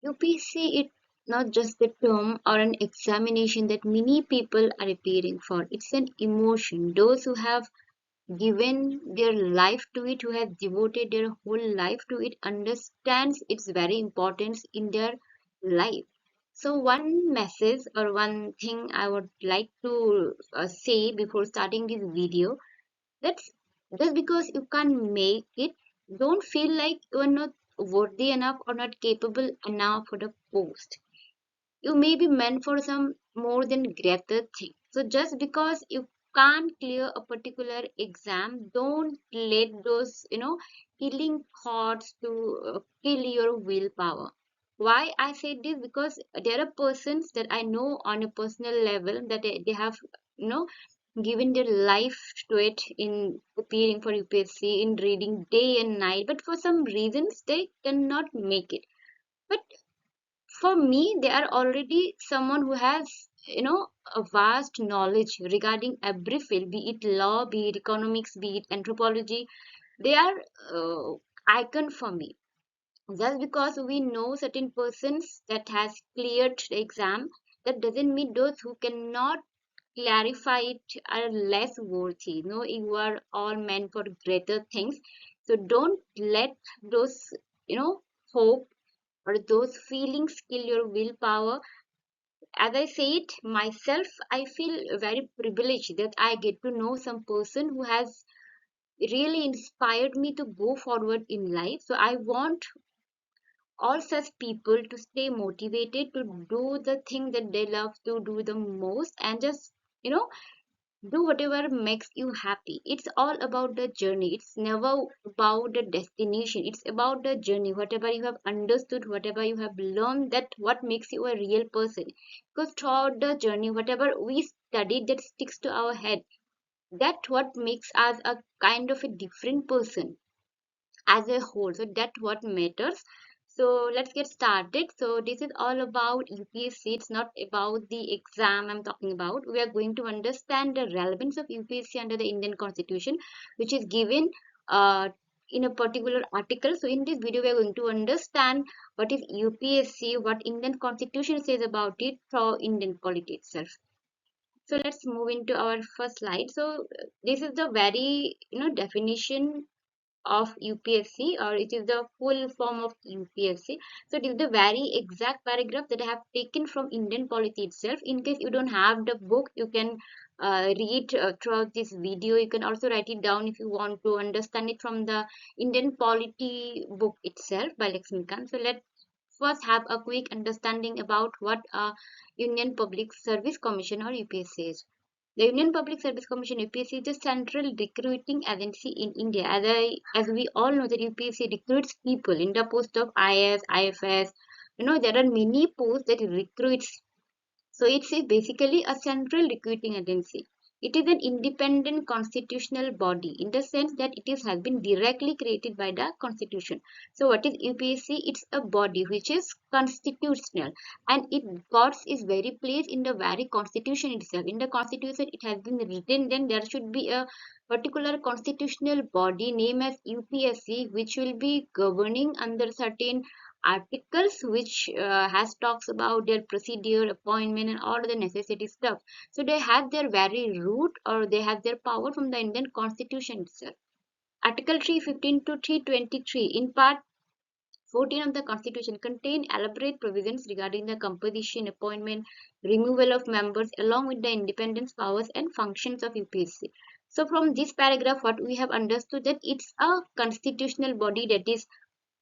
UPSC is not just the term or an examination that many people are appearing for. It's an emotion. Those who have given their life to it, who have devoted their whole life to it, understands its very importance in their life. So one message or one thing I would like to say before starting this video, that's just because you can't make it, don't feel like you are not worthy enough or not capable enough for the post. You may be meant for some more than greater thing. So just because you can't clear a particular exam, don't let those, killing thoughts to kill your willpower. Why I say this? Because there are persons that I know on a personal level that they have, you know, given their life to it in preparing for UPSC, in reading day and night, but for some reasons they cannot make it. But for me, they are already someone who has, a vast knowledge regarding every field, be it law, be it economics, be it anthropology. They are icon for me. Just because we know certain persons that has cleared the exam, that doesn't mean those who cannot clarify it are less worthy. No, you are all meant for greater things. So don't let those, hope or those feelings kill your willpower. As I said myself, I feel very privileged that I get to know some person who has really inspired me to go forward in life. So I want all such people to stay motivated to do the thing that they love to do the most, and just, you know do whatever makes you happy. It's all about the journey. It's never about the destination. It's about the journey. Whatever you have understood, whatever you have learned, that what makes you a real person. Because throughout the journey, whatever we studied that sticks to our head, that what makes us a kind of a different person as a whole. So that's what matters. So let's get started. So this is all about UPSC. It's not about the exam I'm talking about. We are going to understand the relevance of UPSC under the Indian Constitution, which is given in a particular article. So in this video, we are going to understand what is UPSC, what Indian Constitution says about it through Indian polity itself. So let's move into our first slide. So this is the very definition of UPSC, or it is the full form of UPSC. So it is the very exact paragraph that I have taken from Indian Polity itself. In case you don't have the book, you can read throughout this video. You can also write it down if you want to understand it from the Indian Polity book itself by Lakshmikant. So let's first have a quick understanding about what a Union Public Service Commission or UPSC is. The Union Public Service Commission (UPSC) is the central recruiting agency in India. As we all know, that UPSC recruits people in the post of IS, IFS. There are many posts that it recruits. So it's basically a central recruiting agency. It is an independent constitutional body in the sense that has been directly created by the constitution. So what is UPSC? It's a body which is constitutional, and it got its very place in the very constitution itself. In the constitution, it has been written then there should be a particular constitutional body named as UPSC, which will be governing under certain articles, which has talks about their procedure, appointment, and all the necessary stuff. So they have their very root, or they have their power from the Indian Constitution itself. Article 315 to 323 in part 14 of the Constitution contain elaborate provisions regarding the composition, appointment, removal of members, along with the independence, powers, and functions of UPSC. So from this paragraph, what we have understood, that it's a constitutional body, that is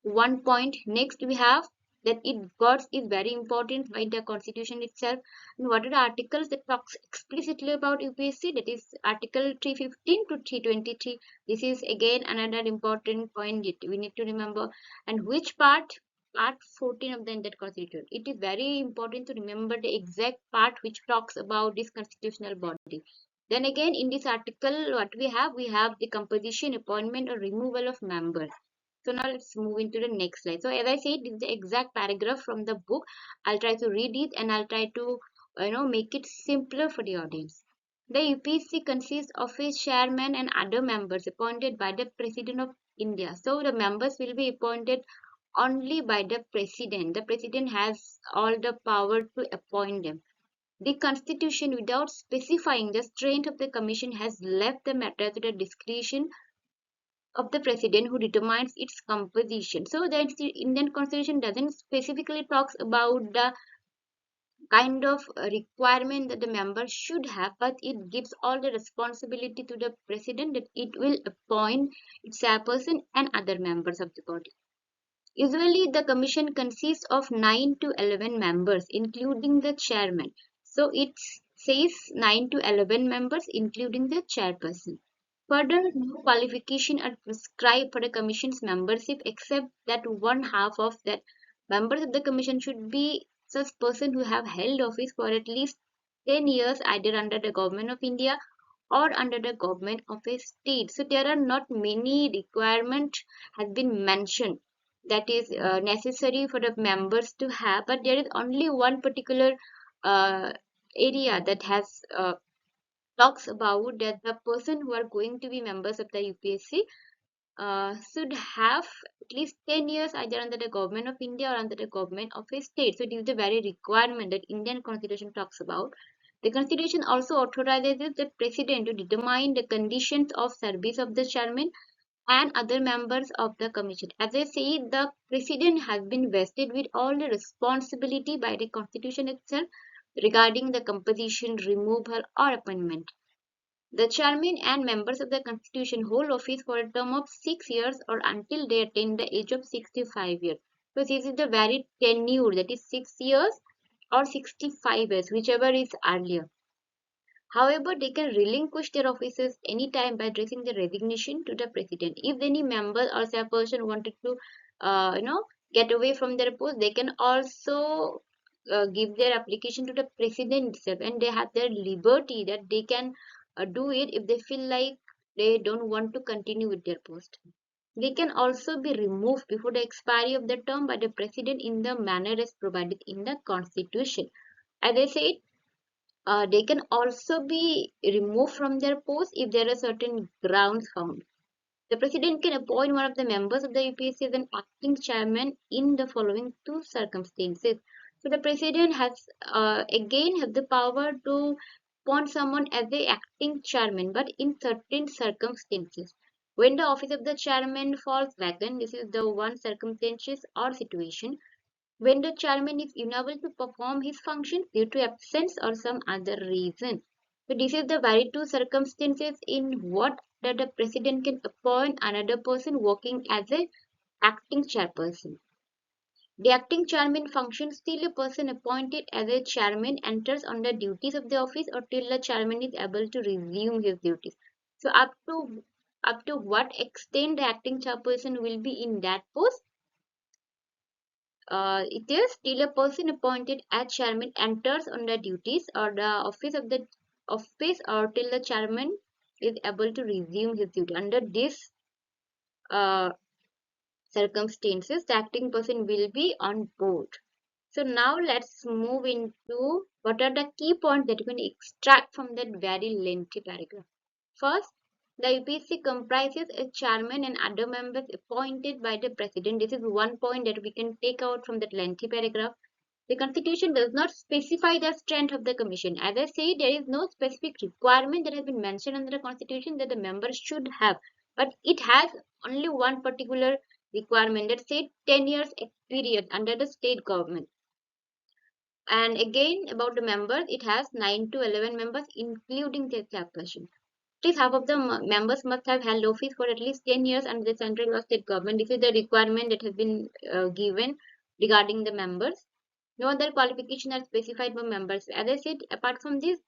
one point. Next we have that it got is very important by the constitution itself. And what are the articles that talks explicitly about UPSC? That is article 315 to 323. This is again another important point that we need to remember. And which part 14 of the Indian constitution, it is very important to remember the exact part which talks about this constitutional body. Then again, in this article, what we have the composition, appointment, or removal of members. So now let's move into the next slide. So as I said, this is the exact paragraph from the book. I'll try to read it, and I'll try to make it simpler for the audience. The UPSC consists of a chairman and other members appointed by the President of India. So the members will be appointed only by the president. The president has all the power to appoint them. The constitution, without specifying the strength of the commission, has left the matter to the discretion of the president, who determines its composition. So the Indian constitution doesn't specifically talks about the kind of requirement that the member should have, but it gives all the responsibility to the president that it will appoint its chairperson and other members of the body. Usually, the commission consists of 9 to 11 members, including the chairman. So it says 9 to 11 members, including the chairperson. Further, no qualification are prescribed for the commission's membership, except that one half of that members of the commission should be such person who have held office for at least 10 years, either under the government of India or under the government of a state. So there are not many requirements has been mentioned that is necessary for the members to have, but there is only one particular uh, area that has talks about that the person who are going to be members of the UPSC should have at least 10 years either under the government of India or under the government of a state. So it is the very requirement that Indian constitution talks about. The constitution also authorizes the president to determine the conditions of service of the chairman and other members of the commission. As I said, the president has been vested with all the responsibility by the constitution itself regarding the composition, removal, or appointment. The chairman and members of the constitution hold office for a term of 6 years or until they attain the age of 65 years. So this is the very tenure, that is 6 years or 65 years, whichever is earlier. However, they can relinquish their offices anytime by addressing the resignation to the president. If any member or chairperson wanted to, get away from their post, they can also give their application to the president itself, and they have their liberty that they can do it if they feel like they don't want to continue with their post. They can also be removed before the expiry of the term by the president in the manner as provided in the constitution. As I said, they can also be removed from their post if there are certain grounds found. The president can appoint one of the members of the UPSC as an acting chairman in the following two circumstances. So the president has again have the power to appoint someone as the acting chairman, but in certain circumstances. When the office of the chairman falls vacant, this is the one circumstances or situation when the chairman is unable to perform his functions due to absence or some other reason. So this is the very two circumstances in what that the president can appoint another person working as a acting chairperson. The acting chairman functions till a person appointed as a chairman enters on the duties of the office or till the chairman is able to resume his duties. So up to what extent the acting chairperson will be in that post, it is till a person appointed as chairman enters on the duties or the office or till the chairman is able to resume his duty. Under these uh, circumstances, the acting person will be on board. So now let's move into what are the key points that we can extract from that very lengthy paragraph. First, the UPSC comprises a chairman and other members appointed by the president. This is one point that we can take out from that lengthy paragraph. The constitution does not specify the strength of the commission. As I say, there is no specific requirement that has been mentioned under the constitution that the members should have, but it has only one particular requirement that said 10 years experience under the state government. And again, about the members, it has 9 to 11 members, including the chairperson. At least half of the members must have held office for at least 10 years under the central or state government. This is the requirement that has been given regarding the members. No other qualification are specified for members. As I said, apart from this,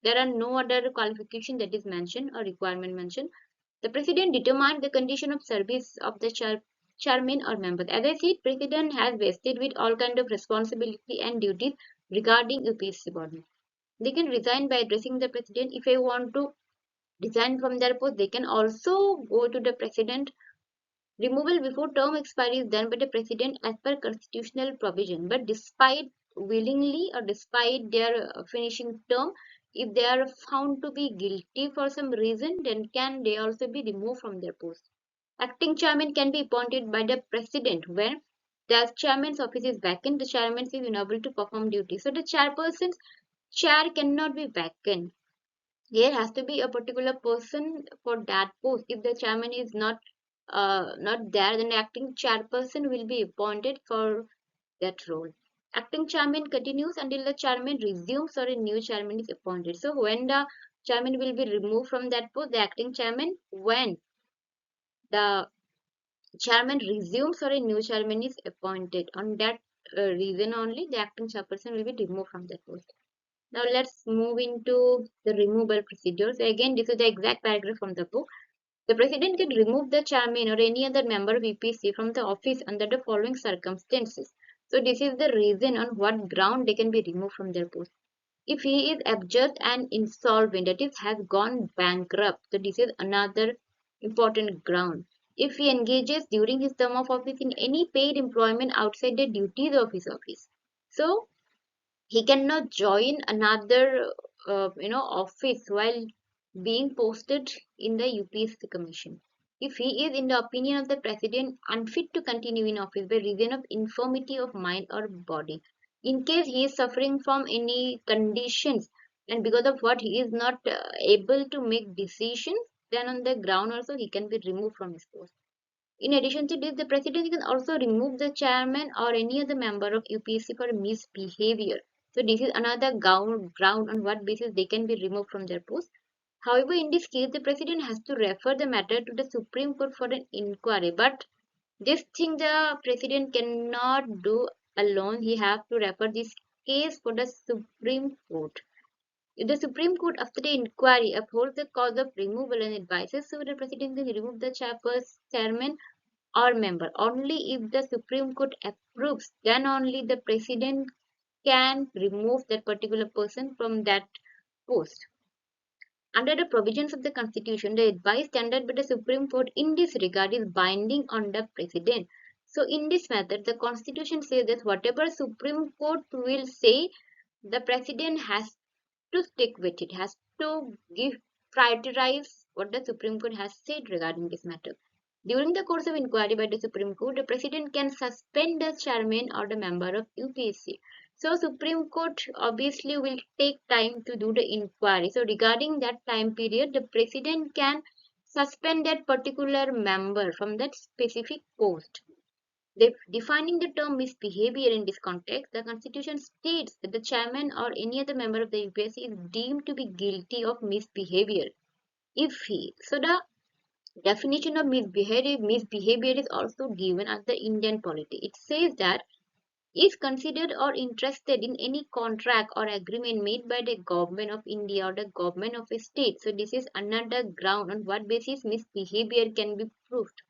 there are no other qualification that is mentioned or requirement mentioned. The president determines the condition of service of the chairman or members. As I said, president has vested with all kind of responsibility and duties regarding UPSC body. They can resign by addressing the president. If they want to resign from their post, they can also go to the president. Removal before term expiry is done by the president as per constitutional provision. But despite willingly or despite their finishing term, if they are found to be guilty for some reason, then can they also be removed from their post. Acting chairman can be appointed by the president when the chairman's office is vacant, the chairman is unable to perform duty. So the chairperson's chair cannot be vacant. There has to be a particular person for that post. If the chairman is not there, then the acting chairperson will be appointed for that role. Acting chairman continues until the chairman resumes or a new chairman is appointed. So when the chairman will be removed from that post, the acting chairman, when the chairman resumes or a new chairman is appointed, on that reason only the acting chairperson will be removed from that post. Now let's move into the removal procedure. So again, this is the exact paragraph from the book. The president can remove the chairman or any other member of UPSC from the office under the following circumstances. So this is the reason on what ground they can be removed from their post. If he is abject and insolvent, that is, has gone bankrupt, so this is another important ground. If he engages during his term of office in any paid employment outside the duties of his office, so he cannot join another office while being posted in the UPSC commission. If he is, in the opinion of the president, unfit to continue in office by reason of infirmity of mind or body, in case he is suffering from any conditions and because of what he is not able to make decisions, then on the ground also he can be removed from his post. In addition to this, the president can also remove the chairman or any other member of UPSC for misbehavior. So this is another ground on what basis they can be removed from their post. However, in this case, the president has to refer the matter to the Supreme Court for an inquiry. But this thing the president cannot do alone. He has to refer this case for the Supreme Court. If the Supreme Court, after the inquiry, upholds the cause of removal and advises, so the president can remove the chairman or member. Only if the Supreme Court approves, then only the president can remove that particular person from that post. Under the provisions of the Constitution, the advice tendered by the Supreme Court in this regard is binding on the President. So, in this method, the Constitution says that whatever Supreme Court will say, the President has to stick with it, has to give prioritize what the Supreme Court has said regarding this matter. During the course of inquiry by the Supreme Court, the President can suspend the chairman or the member of UPSC. So Supreme Court obviously will take time to do the inquiry. So regarding that time period, the President can suspend that particular member from that specific post. Defining the term misbehavior in this context, the Constitution states that the chairman or any other member of the UPSC is deemed to be guilty of misbehavior if he. So the definition of misbehavior is also given as the Indian polity. It says that is considered or interested in any contract or agreement made by the government of India or the government of a state. So this is another ground on what basis misbehavior can be proved.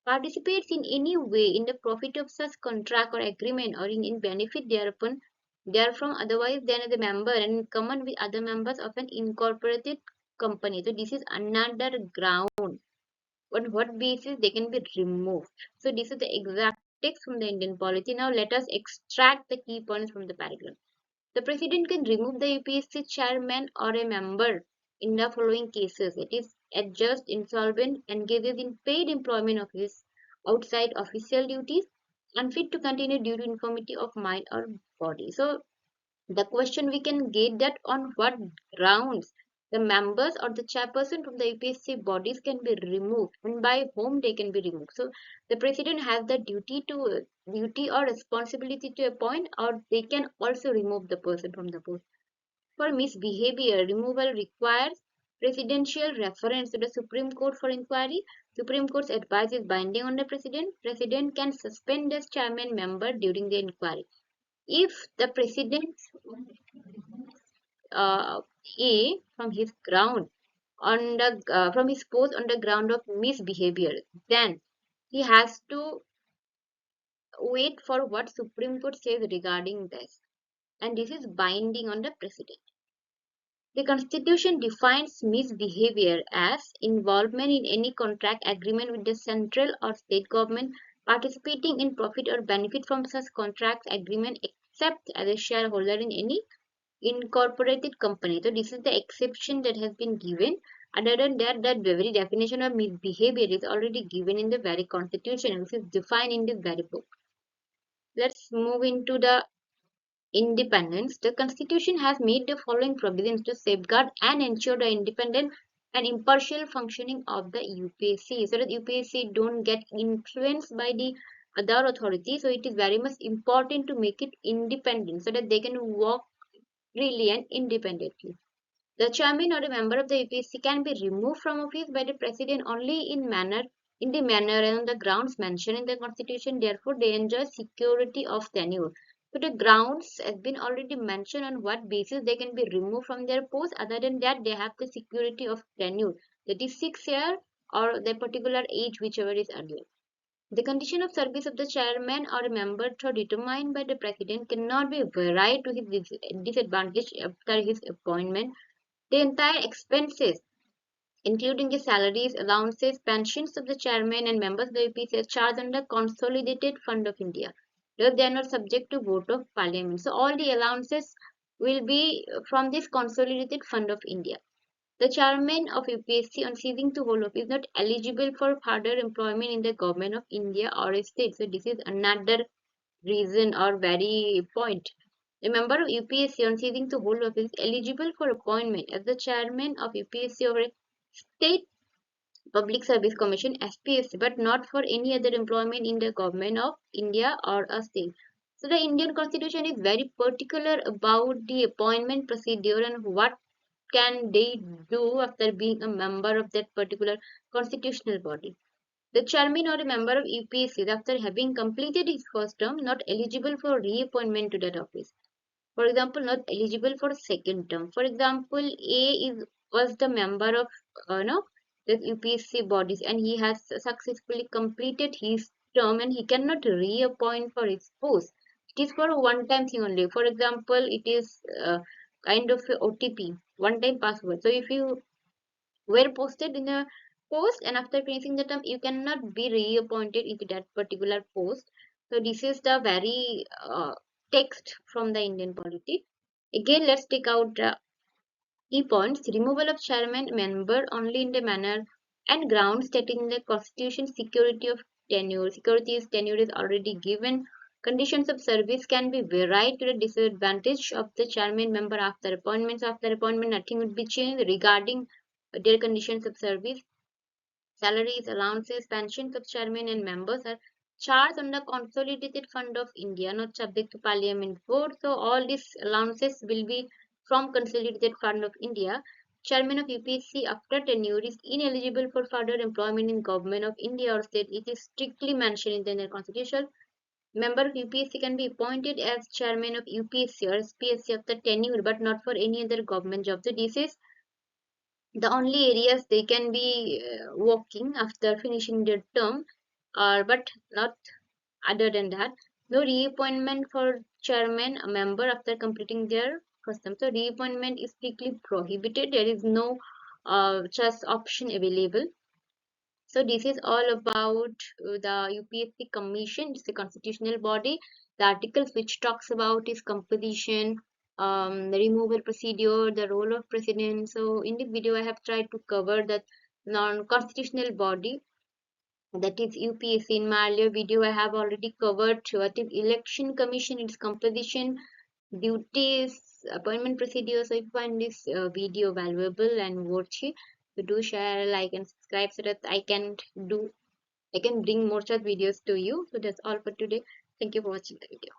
Participates in any way in the profit of such contract or agreement or in benefit thereupon therefrom otherwise than as a member and in common with other members of an incorporated company. So this is another ground on what basis they can be removed. So this is the exact text from the Indian polity. Now let us extract the key points from the paragraph. The president can remove the UPSC chairman or a member in the following cases. It is adjust, insolvent, engages in paid employment of his outside official duties, unfit to continue due to infirmity of mind or body. So the question we can get that on what grounds the members or the chairperson from the UPSC bodies can be removed and by whom they can be removed. So the president has the duty or responsibility to appoint, or they can also remove the person from the post. For misbehavior, removal requires presidential reference to the Supreme Court for inquiry. Supreme Court's advice is binding on the president. President can suspend the chairman member during the inquiry. If the president A from his ground on the from his post on the ground of misbehavior, then he has to wait for what Supreme Court says regarding this, and this is binding on the president. The Constitution defines misbehavior as involvement in any contract agreement with the central or state government, participating in profit or benefit from such contract agreement except as a shareholder in any incorporated company. So this is the exception that has been given. Other than that, the very definition of misbehavior is already given in the very constitution, which is defined in this very book. let's move into the independence. The Constitution has made the following provisions to safeguard and ensure the independent and impartial functioning of the UPSC, so that UPSC don't get influenced by the other authority. So it is very much important to make it independent so that they can work freely and independently. The chairman or a member of the UPSC can be removed from office by the president only in the manner and on the grounds mentioned in the constitution. Therefore, they enjoy security of tenure. So the grounds has been already mentioned on what basis they can be removed from their post. Other than that, they have the security of tenure. That is 6 years or the particular age, whichever is earlier. The condition of service of the chairman or a member, though determined by the president, cannot be varied to his disadvantage after his appointment. The entire expenses, including the salaries, allowances, pensions of the chairman and members of the UPC, are charged under Consolidated Fund of India. Though they are not subject to vote of parliament. So all the allowances will be from this Consolidated Fund of India. The chairman of UPSC on ceasing to hold office is not eligible for further employment in the government of India or a state. So this is another reason or very point. A member of UPSC on ceasing to hold office is eligible for appointment as the chairman of UPSC or a state public service commission SPSC, but not for any other employment in the government of India or a state. So the Indian constitution is very particular about the appointment procedure and what can they do after being a member of that particular constitutional body. The chairman or a member of UPSC, after having completed his first term, not eligible for reappointment to that office. For example, not eligible for second term. For example, A is was the member of no the UPSC bodies and he has successfully completed his term and he cannot reappoint for his post. It is for a one-time thing only. For example, it is kind of a OTP, one-time password. So if you were posted in a post and after finishing the term you cannot be reappointed into that particular post. So this is the very text from the Indian polity. Again, let's take out key points. Removal of chairman member only in the manner and grounds stated in the constitution. Security of tenure, security is tenure is already given. Conditions of service can be varied to the disadvantage of the chairman member after appointments. After appointment, nothing would be changed regarding their conditions of service. Salaries, allowances, pensions of chairman and members are charged on the Consolidated Fund of India, not subject to Parliament vote. So all these allowances will be from Consolidated Fund of India. Chairman of UPSC after tenure is ineligible for further employment in government of India or state. It is strictly mentioned in the Indian Constitution. Member of UPSC can be appointed as chairman of UPSC or SPSC after tenure, but not for any other government job. So this is the only areas they can be working after finishing their term, but not other than that. No reappointment for chairman, a member after completing their first term. So reappointment is strictly prohibited. There is no such option available. So this is all about the UPSC Commission. It's a constitutional body. The articles which talks about is composition, the removal procedure, the role of president. So in this video, I have tried to cover that non-constitutional body, that is UPSC. In my earlier video, I have already covered what is election commission, its composition, duties, appointment procedure. So if you find this video valuable and worthy, so do share, like, and subscribe so that I can bring more such videos to you. So that's all for today. Thank you for watching the video.